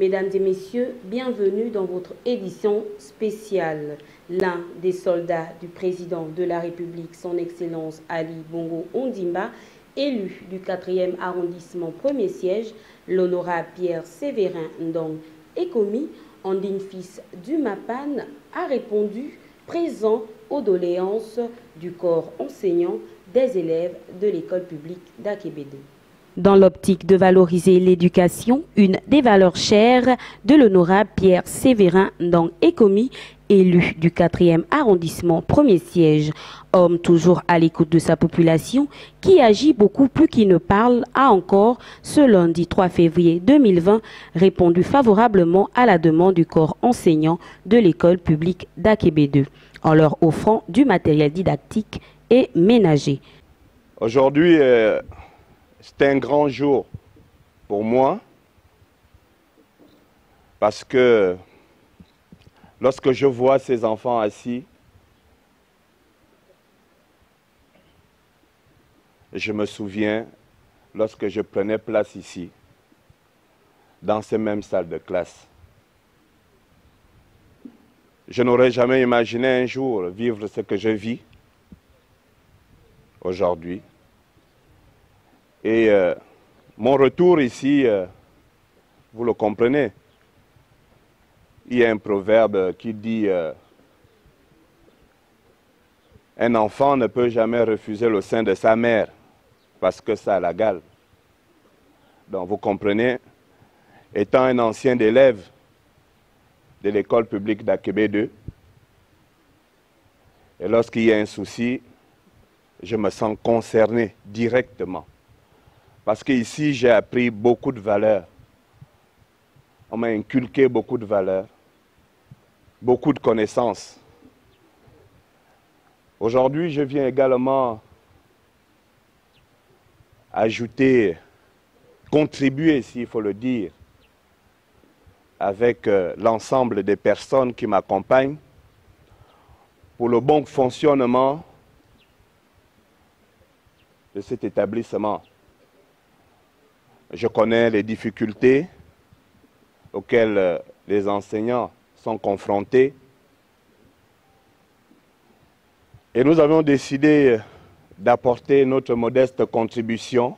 Mesdames et messieurs, bienvenue dans votre édition spéciale. L'un des soldats du président de la République, son Excellence Ali Bongo Ondimba, élu du 4e arrondissement premier siège, l'honorable Pierre Séverin Ndong Ekomi, Ondine fils du Mapan, a répondu présent aux doléances du corps enseignant des élèves de l'école publique d'Akébédé. Dans l'optique de valoriser l'éducation, une des valeurs chères de l'honorable Pierre Séverin Ndong Ekomi, élu du 4e arrondissement premier siège, homme toujours à l'écoute de sa population, qui agit beaucoup plus qu'il ne parle, a encore, ce lundi 3 février 2020, répondu favorablement à la demande du corps enseignant de l'école publique d'Akébédé, en leur offrant du matériel didactique et ménager. Aujourd'hui, c'est un grand jour pour moi parce que lorsque je vois ces enfants assis, je me souviens lorsque je prenais place ici, dans ces mêmes salles de classe. Je n'aurais jamais imaginé un jour vivre ce que je vis aujourd'hui. Et mon retour ici, vous le comprenez, il y a un proverbe qui dit un enfant ne peut jamais refuser le sein de sa mère parce que ça la gale. Donc vous comprenez, étant un ancien élève de l'école publique d'Akébédé, et lorsqu'il y a un souci, je me sens concerné directement. Parce qu'ici, j'ai appris beaucoup de valeurs. On m'a inculqué beaucoup de valeurs, beaucoup de connaissances. Aujourd'hui, je viens également ajouter, contribuer, s'il faut le dire, avec l'ensemble des personnes qui m'accompagnent pour le bon fonctionnement de cet établissement. Je connais les difficultés auxquelles les enseignants sont confrontés. Et nous avons décidé d'apporter notre modeste contribution,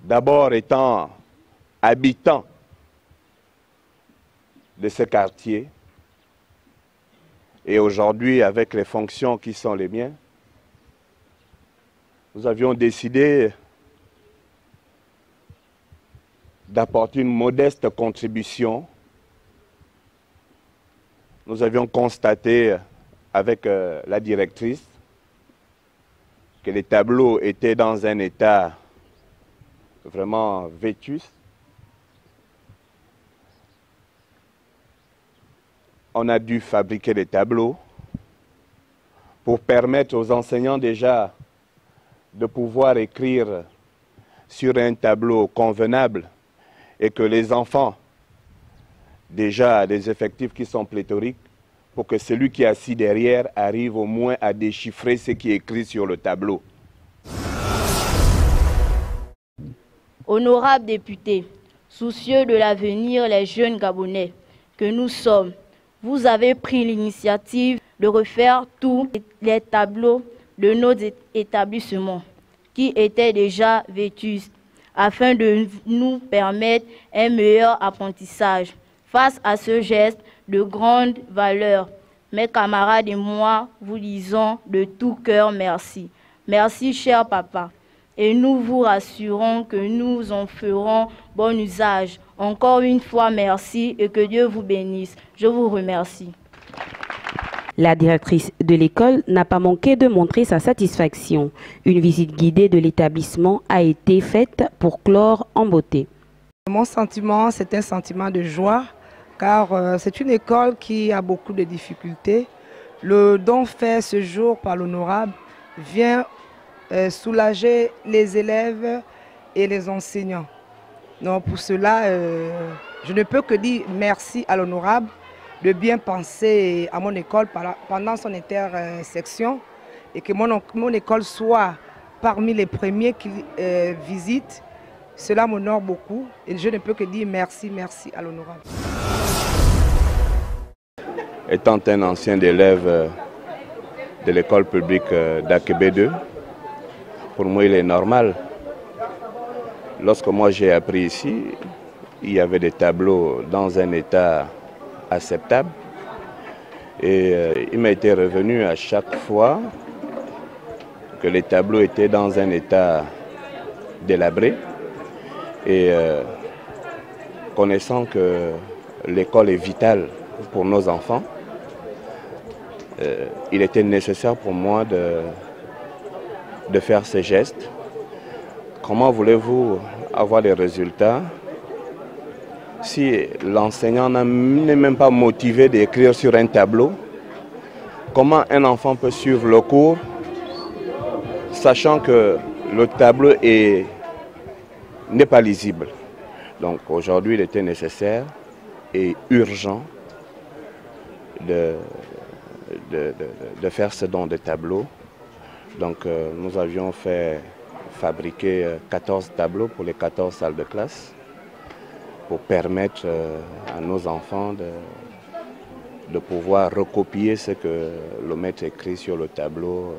d'abord étant habitant de ce quartier, et aujourd'hui avec les fonctions qui sont les miennes, nous avions décidé d'apporter une modeste contribution. Nous avions constaté avec la directrice que les tableaux étaient dans un état vraiment vétuste. On a dû fabriquer des tableaux pour permettre aux enseignants déjà de pouvoir écrire sur un tableau convenable et que les enfants, déjà des effectifs qui sont pléthoriques, pour que celui qui est assis derrière arrive au moins à déchiffrer ce qui est écrit sur le tableau. Honorables députés, soucieux de l'avenir des jeunes Gabonais que nous sommes, vous avez pris l'initiative de refaire tous les tableaux de nos établissements qui étaient déjà vétustes, afin de nous permettre un meilleur apprentissage. Face à ce geste de grande valeur, mes camarades et moi vous disons de tout cœur merci. Merci, cher papa. Et nous vous rassurons que nous en ferons bon usage. Encore une fois, merci et que Dieu vous bénisse. Je vous remercie. La directrice de l'école n'a pas manqué de montrer sa satisfaction. Une visite guidée de l'établissement a été faite pour clore en beauté. Mon sentiment, c'est un sentiment de joie, car c'est une école qui a beaucoup de difficultés. Le don fait ce jour par l'honorable vient soulager les élèves et les enseignants. Donc pour cela, je ne peux que dire merci à l'honorable de bien penser à mon école pendant son intersection et que mon école soit parmi les premiers qui visitent Cela m'honore beaucoup et je ne peux que dire merci, merci à l'honorable. Étant un ancien élève de l'école publique d'Akébé 2, pour moi il est normal. Lorsque moi j'ai appris ici, il y avait des tableaux dans un état acceptable. Et il m'a été revenu à chaque fois que les tableaux étaient dans un état délabré. Et connaissant que l'école est vitale pour nos enfants, il était nécessaire pour moi de faire ces gestes. Comment voulez-vous avoir des résultats si l'enseignant n'est même pas motivé d'écrire sur un tableau? Comment un enfant peut suivre le cours sachant que le tableau n'est pas lisible? Donc aujourd'hui, il était nécessaire et urgent de faire ce don de tableaux. Donc nous avions fait fabriquer 14 tableaux pour les 14 salles de classe pour permettre à nos enfants de pouvoir recopier ce que le maître écrit sur le tableau.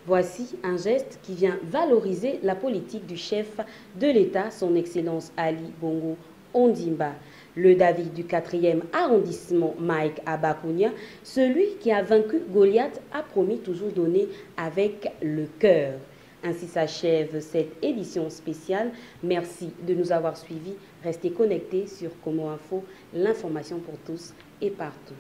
Voici un geste qui vient valoriser la politique du chef de l'État, son Excellence Ali Bongo Ondimba. Le David du 4e arrondissement, Mike Abakounia, celui qui a vaincu Goliath, a promis toujours donner avec le cœur. Ainsi s'achève cette édition spéciale. Merci de nous avoir suivis. Restez connectés sur Como Info, l'information pour tous et partout.